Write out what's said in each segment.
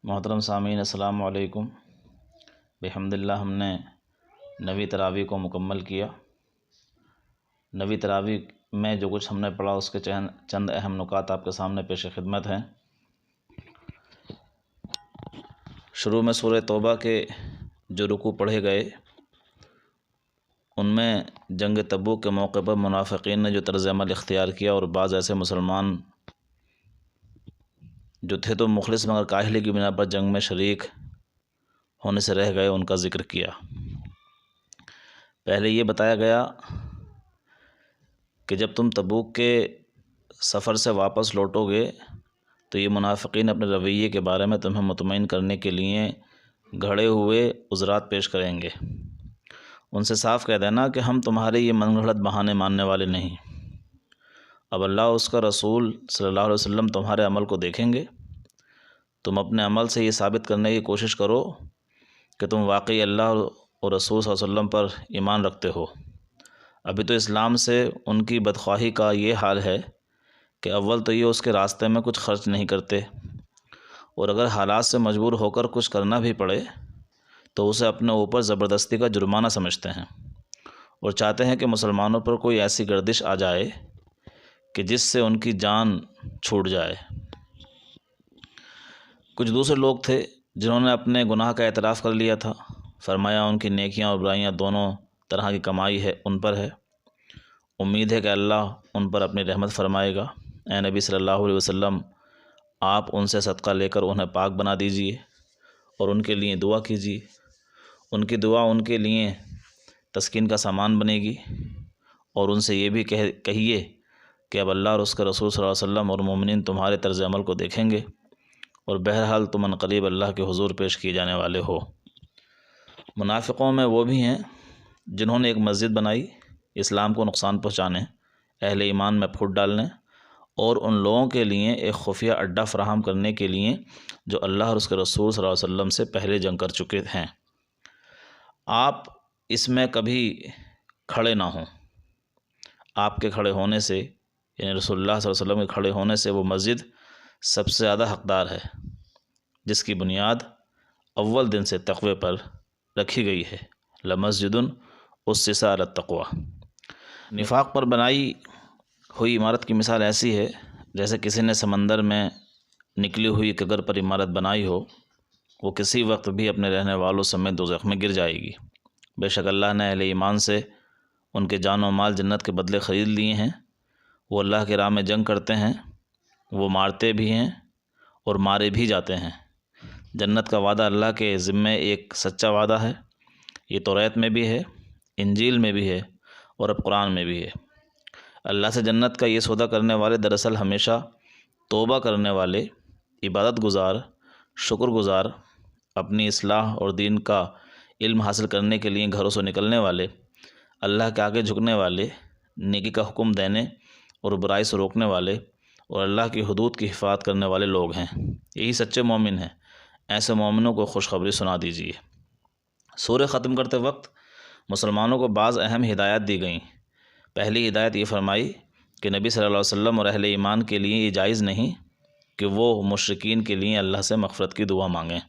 محترم سامعین السلام علیکم۔ بحمد اللہ ہم نے نویں تراویح کو مکمل کیا۔ نویں تراویح میں جو کچھ ہم نے پڑھا اس کے چند اہم نکات آپ کے سامنے پیش خدمت ہیں۔ شروع میں سورہ توبہ کے جو رکوع پڑھے گئے ان میں جنگ تبوک کے موقع پر منافقین نے جو طرز عمل اختیار کیا اور بعض ایسے مسلمان جو تھے تو مخلص مگر کاہلی کی بنا پر جنگ میں شریک ہونے سے رہ گئے، ان کا ذکر کیا۔ پہلے یہ بتایا گیا کہ جب تم تبوک کے سفر سے واپس لوٹو گے تو یہ منافقین اپنے رویے کے بارے میں تمہیں مطمئن کرنے کے لیے گھڑے ہوئے عذرات پیش کریں گے۔ ان سے صاف کہہ دینا کہ ہم تمہارے یہ من گھڑت بہانے ماننے والے نہیں۔ اب اللہ اس کا رسول صلی اللہ علیہ وسلم تمہارے عمل کو دیکھیں گے۔ تم اپنے عمل سے یہ ثابت کرنے کی کوشش کرو کہ تم واقعی اللہ اور رسول صلی اللہ علیہ وسلم پر ایمان رکھتے ہو۔ ابھی تو اسلام سے ان کی بدخواہی کا یہ حال ہے کہ اول تو یہ اس کے راستے میں کچھ خرچ نہیں کرتے، اور اگر حالات سے مجبور ہو کر کچھ کرنا بھی پڑے تو اسے اپنے اوپر زبردستی کا جرمانہ سمجھتے ہیں، اور چاہتے ہیں کہ مسلمانوں پر کوئی ایسی گردش آ جائے کہ جس سے ان کی جان چھوٹ جائے۔ کچھ دوسرے لوگ تھے جنہوں نے اپنے گناہ کا اعتراف کر لیا تھا۔ فرمایا ان کی نیکیاں اور برائیاں دونوں طرح کی کمائی ہے ان پر ہے۔ امید ہے کہ اللہ ان پر اپنی رحمت فرمائے گا۔ اے نبی صلی اللہ علیہ وسلم، آپ ان سے صدقہ لے کر انہیں پاک بنا دیجئے اور ان کے لیے دعا کیجیے۔ ان کی دعا ان کے لیے تسکین کا سامان بنے گی، اور ان سے یہ بھی کہیے کہ اب اللہ اور اس کے رسول صلی اللہ علیہ وسلم اور مومنین تمہارے طرز عمل کو دیکھیں گے، اور بہرحال تم عنقریب اللہ کے حضور پیش کیے جانے والے ہو۔ منافقوں میں وہ بھی ہیں جنہوں نے ایک مسجد بنائی اسلام کو نقصان پہنچانے، اہل ایمان میں پھوٹ ڈالنے اور ان لوگوں کے لیے ایک خفیہ اڈہ فراہم کرنے کے لیے جو اللہ اور اس کے رسول صلی اللہ علیہ وسلم سے پہلے جنگ کر چکے ہیں۔ آپ اس میں کبھی کھڑے نہ ہوں۔ آپ کے کھڑے ہونے سے، یعنی رسول اللہ صلی اللہ علیہ وسلم کے کھڑے ہونے سے وہ مسجد سب سے زیادہ حقدار ہے، جس کی بنیاد اول دن سے تقوی پر رکھی گئی ہے۔ لمسجد اسس علی التقوی۔ نفاق پر بنائی ہوئی عمارت کی مثال ایسی ہے جیسے کسی نے سمندر میں نکلی ہوئی کگر پر عمارت بنائی ہو، وہ کسی وقت بھی اپنے رہنے والوں سمیت دوزخ میں گر جائے گی۔ بے شک اللہ نے اہل ایمان سے ان کے جان و مال جنت کے بدلے خرید لیے ہیں۔ وہ اللہ کی راہ میں جنگ کرتے ہیں، وہ مارتے بھی ہیں اور مارے بھی جاتے ہیں۔ جنت کا وعدہ اللہ کے ذمے ایک سچا وعدہ ہے۔ یہ توریت میں بھی ہے، انجیل میں بھی ہے اور اب قرآن میں بھی ہے۔ اللہ سے جنت کا یہ سودا کرنے والے دراصل ہمیشہ توبہ کرنے والے، عبادت گزار، شکر گزار، اپنی اصلاح اور دین کا علم حاصل کرنے کے لیے گھروں سے نکلنے والے، اللہ کے آگے جھکنے والے، نیکی کا حکم دینے اور برائی سے روکنے والے اور اللہ کی حدود کی حفاظت کرنے والے لوگ ہیں۔ یہی سچے مومن ہیں۔ ایسے مومنوں کو خوشخبری سنا دیجیے۔ سورہ ختم کرتے وقت مسلمانوں کو بعض اہم ہدایات دی گئیں۔ پہلی ہدایت یہ فرمائی کہ نبی صلی اللہ علیہ وسلم اور اہل ایمان کے لیے یہ جائز نہیں کہ وہ مشرکین کے لیے اللہ سے مغفرت کی دعا مانگیں،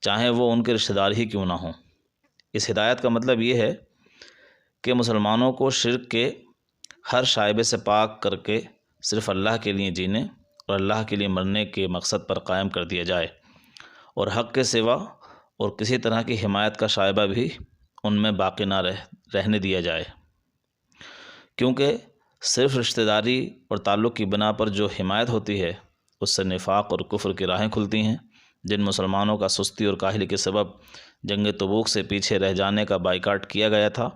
چاہے وہ ان کے رشتہ دار ہی کیوں نہ ہوں۔ اس ہدایت کا مطلب یہ ہے کہ مسلمانوں کو شرک کے ہر شائبے سے پاک کر کے صرف اللہ کے لیے جینے اور اللہ کے لیے مرنے کے مقصد پر قائم کر دیا جائے، اور حق کے سوا اور کسی طرح کی حمایت کا شائبہ بھی ان میں باقی نہ رہنے دیا جائے، کیونکہ صرف رشتہ داری اور تعلق کی بنا پر جو حمایت ہوتی ہے اس سے نفاق اور کفر کی راہیں کھلتی ہیں۔ جن مسلمانوں کا سستی اور کاہلی کے سبب جنگ تبوک سے پیچھے رہ جانے کا بائیکاٹ کیا گیا تھا،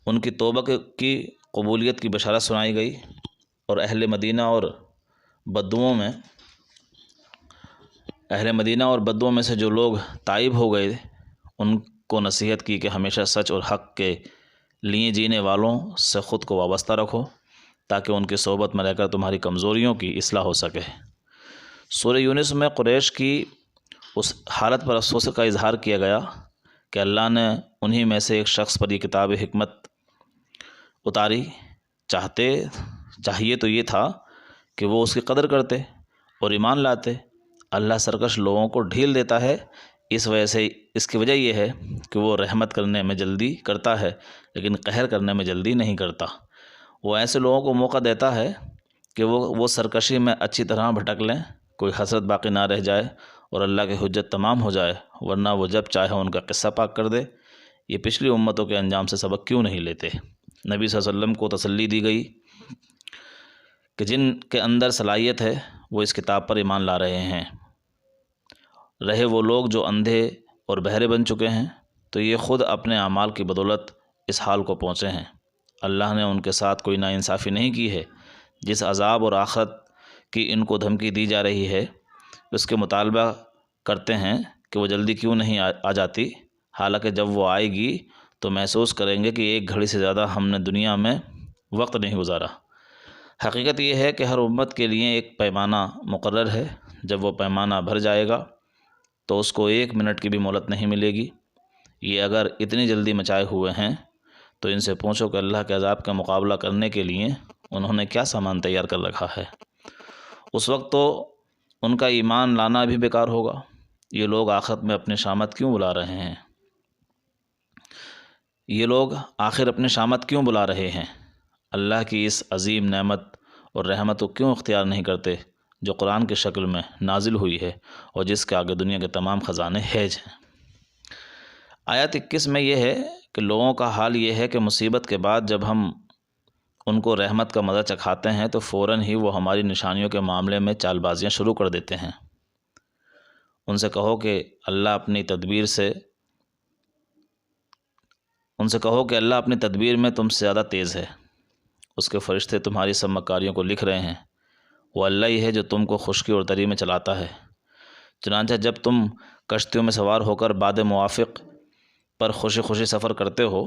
ان کی توبہ کی قبولیت کی بشارت سنائی گئی، اور اہل مدینہ اور بدوؤں میں سے جو لوگ تائب ہو گئے ان کو نصیحت کی کہ ہمیشہ سچ اور حق کے لیے جینے والوں سے خود کو وابستہ رکھو تاکہ ان کی صحبت میں رہ کر تمہاری کمزوریوں کی اصلاح ہو سکے۔ سورہ یونس میں قریش کی اس حالت پر افسوس کا اظہار کیا گیا کہ اللہ نے انہی میں سے ایک شخص پر یہ کتاب حکمت اتاری۔ چاہیے تو یہ تھا کہ وہ اس کی قدر کرتے اور ایمان لاتے۔ اللہ سرکش لوگوں کو ڈھیل دیتا ہے، اس وجہ سے اس کی وجہ یہ ہے کہ وہ رحمت کرنے میں جلدی کرتا ہے لیکن قہر کرنے میں جلدی نہیں کرتا۔ وہ ایسے لوگوں کو موقع دیتا ہے کہ وہ سرکشی میں اچھی طرح بھٹک لیں، کوئی حسرت باقی نہ رہ جائے اور اللہ کی حجت تمام ہو جائے، ورنہ وہ جب چاہے ان کا قصہ پاک کر دے۔ یہ پچھلی امتوں کے انجام سے سبق کیوں نہیں لیتے؟ نبی صلی اللہ علیہ وسلم کو تسلی دی گئی کہ جن کے اندر صلاحیت ہے وہ اس کتاب پر ایمان لا رہے ہیں۔ رہے وہ لوگ جو اندھے اور بہرے بن چکے ہیں تو یہ خود اپنے اعمال کی بدولت اس حال کو پہنچے ہیں۔ اللہ نے ان کے ساتھ کوئی ناانصافی نہیں کی ہے۔ جس عذاب اور آخرت کی ان کو دھمکی دی جا رہی ہے اس کے مطالبہ کرتے ہیں کہ وہ جلدی کیوں نہیں آ جاتی، حالانکہ جب وہ آئے گی تو محسوس کریں گے کہ ایک گھڑی سے زیادہ ہم نے دنیا میں وقت نہیں گزارا۔ حقیقت یہ ہے کہ ہر امت کے لیے ایک پیمانہ مقرر ہے، جب وہ پیمانہ بھر جائے گا تو اس کو 1 منٹ کی بھی مہلت نہیں ملے گی۔ یہ اگر اتنی جلدی مچائے ہوئے ہیں تو ان سے پوچھو کہ اللہ کے عذاب کا مقابلہ کرنے کے لیے انہوں نے کیا سامان تیار کر رکھا ہے۔ اس وقت تو ان کا ایمان لانا بھی بیکار ہوگا۔ یہ لوگ آخرت میں اپنی شامت کیوں بلا رہے ہیں؟ یہ لوگ آخر اپنی شامت کیوں بلا رہے ہیں؟ اللہ کی اس عظیم نعمت اور رحمت کو کیوں اختیار نہیں کرتے جو قرآن کی شکل میں نازل ہوئی ہے اور جس کے آگے دنیا کے تمام خزانے حیج ہیں۔ آیت 21 میں یہ ہے کہ لوگوں کا حال یہ ہے کہ مصیبت کے بعد جب ہم ان کو رحمت کا مزہ چکھاتے ہیں تو فوراً ہی وہ ہماری نشانیوں کے معاملے میں چال بازیاں شروع کر دیتے ہیں۔ ان سے کہو کہ اللہ اپنی تدبیر میں تم سے زیادہ تیز ہے، اس کے فرشتے تمہاری سب مکاریوں کو لکھ رہے ہیں۔ وہ اللہ ہی ہے جو تم کو خشکی اور تری میں چلاتا ہے۔ چنانچہ جب تم کشتیوں میں سوار ہو کر باد موافق پر خوشی خوشی سفر کرتے ہو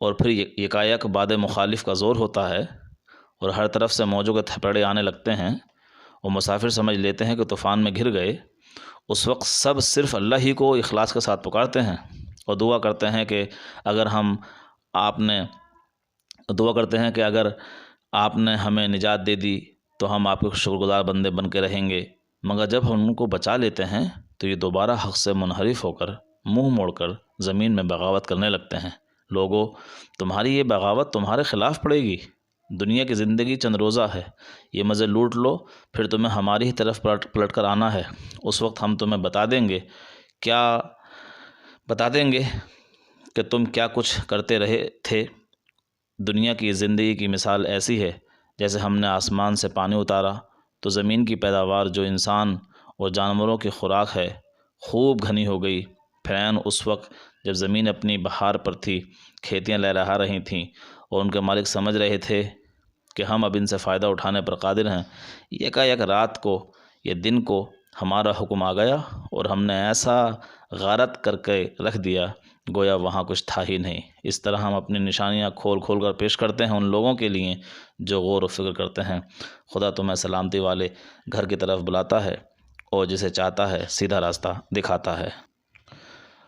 اور پھر یکایک باد مخالف کا زور ہوتا ہے اور ہر طرف سے موجوں کے تھپڑے آنے لگتے ہیں اور مسافر سمجھ لیتے ہیں کہ طوفان میں گھر گئے، اس وقت سب صرف اللہ ہی کو اخلاص کے ساتھ پکارتے ہیں اور دعا کرتے ہیں کہ اگر آپ نے ہمیں نجات دے دی تو ہم آپ کے شکر گزار بندے بن کے رہیں گے۔ مگر جب ہم ان کو بچا لیتے ہیں تو یہ دوبارہ حق سے منحرف ہو کر منہ موڑ کر زمین میں بغاوت کرنے لگتے ہیں۔ لوگو، تمہاری یہ بغاوت تمہارے خلاف پڑے گی۔ دنیا کی زندگی چند روزہ ہے، یہ مزے لوٹ لو، پھر تمہیں ہماری ہی طرف پلٹ کر آنا ہے۔ اس وقت ہم تمہیں بتا دیں گے کہ تم کیا کچھ کرتے رہے تھے۔ دنیا کی زندگی کی مثال ایسی ہے جیسے ہم نے آسمان سے پانی اتارا تو زمین کی پیداوار جو انسان اور جانوروں کی خوراک ہے خوب گھنی ہو گئی۔ پھر عین اس وقت جب زمین اپنی بہار پر تھی، کھیتیاں لہرا رہی تھیں اور ان کے مالک سمجھ رہے تھے کہ ہم اب ان سے فائدہ اٹھانے پر قادر ہیں، یکایک رات کو یا دن کو ہمارا حکم آ گیا اور ہم نے ایسا غارت کر کے رکھ دیا گویا وہاں کچھ تھا ہی نہیں۔ اس طرح ہم اپنی نشانیاں کھول کھول کر پیش کرتے ہیں ان لوگوں کے لیے جو غور و فکر کرتے ہیں۔ خدا تمہیں سلامتی والے گھر کی طرف بلاتا ہے اور جسے چاہتا ہے سیدھا راستہ دکھاتا ہے۔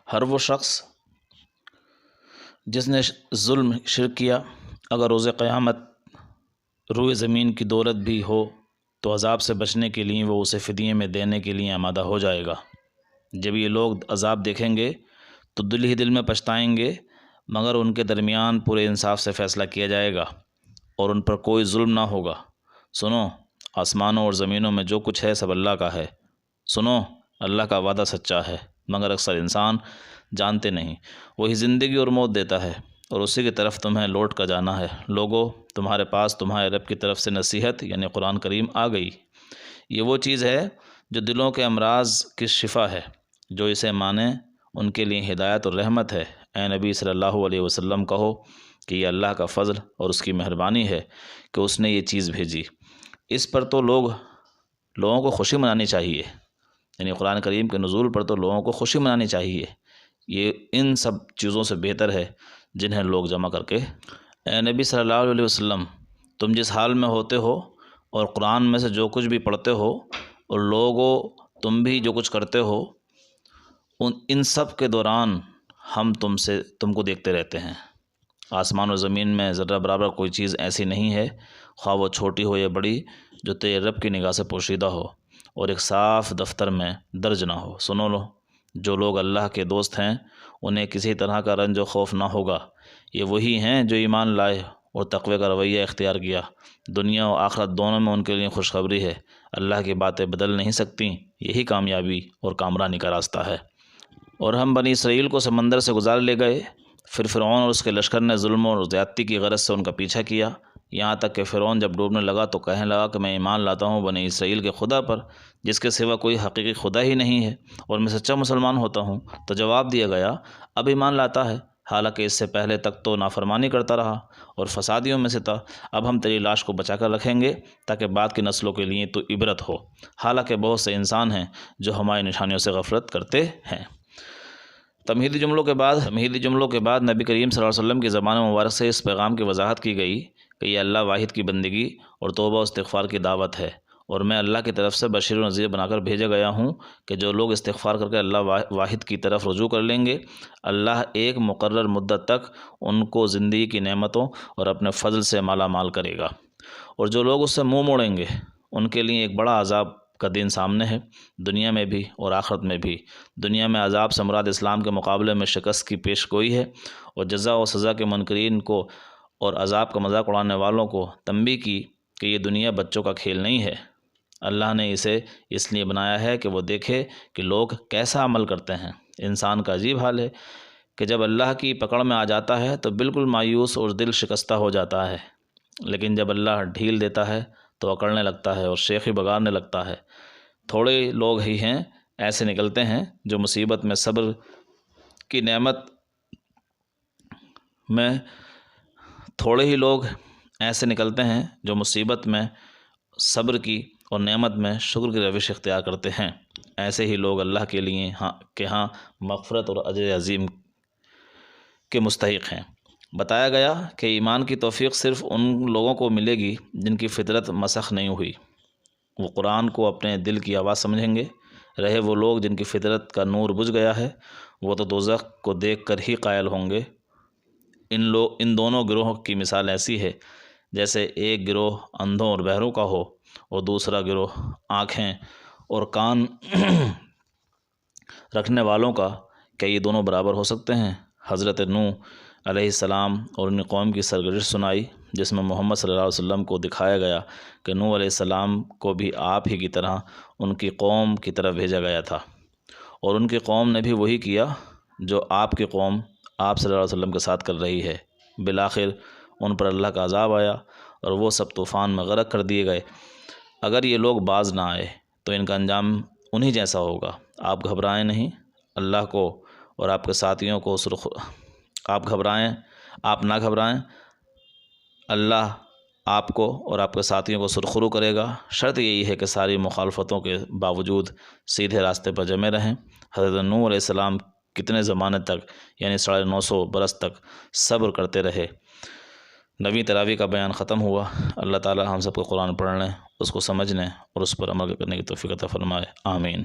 ہر وہ شخص جس نے ظلم شرک کیا، اگر روز قیامت روئے زمین کی دولت بھی ہو تو عذاب سے بچنے کے لیے وہ اسے فدیے میں دینے کے لیے آمادہ ہو جائے گا۔ جب یہ لوگ عذاب دیکھیں گے تو دل ہی دل میں پچھتائیں گے، مگر ان کے درمیان پورے انصاف سے فیصلہ کیا جائے گا اور ان پر کوئی ظلم نہ ہوگا۔ سنو، آسمانوں اور زمینوں میں جو کچھ ہے سب اللہ کا ہے۔ سنو، اللہ کا وعدہ سچا ہے، مگر اکثر انسان جانتے نہیں۔ وہی زندگی اور موت دیتا ہے اور اسی کی طرف تمہیں لوٹ کر جانا ہے۔ لوگو، تمہارے پاس تمہارے رب کی طرف سے نصیحت یعنی قرآن کریم آ گئی۔ یہ وہ چیز ہے جو دلوں کے امراض کی شفا ہے۔ جو اسے مانیں ان کے لیے ہدایت اور رحمت ہے۔ اے نبی صلی اللہ علیہ وسلم کہو کہ یہ اللہ کا فضل اور اس کی مہربانی ہے کہ اس نے یہ چیز بھیجی۔ اس پر تو لوگوں کو خوشی منانی چاہیے، یعنی قرآن کریم کے نزول پر تو لوگوں کو خوشی منانی چاہیے۔ یہ ان سب چیزوں سے بہتر ہے جنہیں لوگ جمع کر کے اے نبی صلی اللہ علیہ وسلم، تم جس حال میں ہوتے ہو اور قرآن میں سے جو کچھ بھی پڑھتے ہو اور لوگوں تم بھی جو کچھ کرتے ہو، ان سب کے دوران ہم تم کو دیکھتے رہتے ہیں۔ آسمان و زمین میں ذرہ برابر کوئی چیز ایسی نہیں ہے، خواہ وہ چھوٹی ہو یا بڑی، جو تیرے رب کی نگاہ سے پوشیدہ ہو۔ اور ایک صاف دفتر میں درج نہ ہو۔ سنو لو، جو لوگ اللہ کے دوست ہیں انہیں کسی طرح کا رنج و خوف نہ ہوگا۔ یہ وہی ہیں جو ایمان لائے اور تقوی کا رویہ اختیار کیا۔ دنیا و آخرت دونوں میں ان کے لیے خوشخبری ہے۔ اللہ کی باتیں بدل نہیں سکتیں، یہی کامیابی اور کامرانی کا راستہ ہے۔ اور ہم بنی اسرائیل کو سمندر سے گزار لے گئے، پھر فرعون اور اس کے لشکر نے ظلم اور زیادتی کی غرض سے ان کا پیچھا کیا، یہاں تک کہ فرعون جب ڈوبنے لگا تو کہنے لگا کہ میں ایمان لاتا ہوں بنی اسرائیل کے خدا پر، جس کے سوا کوئی حقیقی خدا ہی نہیں ہے، اور میں سچا مسلمان ہوتا ہوں۔ تو جواب دیا گیا، اب ایمان لاتا ہے، حالانکہ اس سے پہلے تک تو نافرمانی کرتا رہا اور فسادیوں میں سے تھا۔ اب ہم تیری لاش کو بچا کر رکھیں گے تاکہ بعد کی نسلوں کے لیے تو عبرت ہو، حالانکہ بہت سے انسان ہیں جو ہماری نشانیوں سے غفلت کرتے ہیں۔ تمہیدی جملوں کے بعد نبی کریم صلی اللہ علیہ وسلم کی زبان مبارک سے اس پیغام کی وضاحت کی گئی کہ یہ اللہ واحد کی بندگی اور توبہ و استغفار کی دعوت ہے، اور میں اللہ کی طرف سے بشیر و نذیر بنا کر بھیجا گیا ہوں کہ جو لوگ استغفار کر کے اللہ واحد کی طرف رجوع کر لیں گے، اللہ ایک مقرر مدت تک ان کو زندگی کی نعمتوں اور اپنے فضل سے مالا مال کرے گا، اور جو لوگ اس سے منہ موڑیں گے ان کے لیے ایک بڑا عذاب کا دن سامنے ہے، دنیا میں بھی اور آخرت میں بھی۔ دنیا میں عذاب سے مراد اسلام کے مقابلے میں شکست کی پیش گوئی ہے، اور جزا و سزا کے منکرین کو اور عذاب کا مذاق اڑانے والوں کو تنبیہ کی کہ یہ دنیا بچوں کا کھیل نہیں ہے۔ اللہ نے اسے اس لیے بنایا ہے کہ وہ دیکھے کہ لوگ کیسا عمل کرتے ہیں۔ انسان کا عجیب حال ہے کہ جب اللہ کی پکڑ میں آ جاتا ہے تو بالکل مایوس اور دل شکستہ ہو جاتا ہے، لیکن جب اللہ ڈھیل دیتا ہے تو اکڑنے لگتا ہے اور شیخی بگاڑنے لگتا ہے۔ تھوڑے لوگ ہی ہیں ایسے نکلتے ہیں جو مصیبت میں صبر کی نعمت میں تھوڑے ہی لوگ ایسے نکلتے ہیں جو مصیبت میں صبر کی اور نعمت میں شکر کی روش اختیار کرتے ہیں۔ ایسے ہی لوگ اللہ کے لیے ہاں مغفرت اور اجر عظیم کے مستحق ہیں۔ بتایا گیا کہ ایمان کی توفیق صرف ان لوگوں کو ملے گی جن کی فطرت مسخ نہیں ہوئی، وہ قرآن کو اپنے دل کی آواز سمجھیں گے۔ رہے وہ لوگ جن کی فطرت کا نور بجھ گیا ہے، وہ تو دوزخ کو دیکھ کر ہی قائل ہوں گے۔ ان دونوں گروہوں کی مثال ایسی ہے جیسے ایک گروہ اندھوں اور بہروں کا ہو اور دوسرا گروہ آنکھیں اور کان رکھنے والوں کا۔ کیا یہ دونوں برابر ہو سکتے ہیں؟ حضرت نوح علیہ السلام اور ان قوم کی سرگزشت سنائی، جس میں محمد صلی اللہ علیہ وسلم کو دکھایا گیا کہ نوح علیہ السلام کو بھی آپ ہی کی طرح ان کی قوم کی طرف بھیجا گیا تھا، اور ان کی قوم نے بھی وہی کیا جو آپ کی قوم آپ صلی اللہ علیہ وسلم کے ساتھ کر رہی ہے۔ بالآخر ان پر اللہ کا عذاب آیا اور وہ سب طوفان میں غرق کر دیے گئے۔ اگر یہ لوگ باز نہ آئے تو ان کا انجام انہی جیسا ہوگا۔ آپ گھبرائیں نہیں، اللہ کو اور آپ کے ساتھیوں کو آپ نہ گھبرائیں، اللہ آپ کو اور آپ کے ساتھیوں کو سرخرو کرے گا۔ شرط یہی ہے کہ ساری مخالفتوں کے باوجود سیدھے راستے پر جمے رہیں۔ حضرت نوح علیہ السلام کتنے زمانے تک، یعنی 950 برس تک صبر کرتے رہے۔ 9ویں تراویح کا بیان ختم ہوا۔ اللہ تعالی ہم سب کو قرآن پڑھنے، اس کو سمجھنے اور اس پر عمل کرنے کی توفیق عطا فرمائے، آمین۔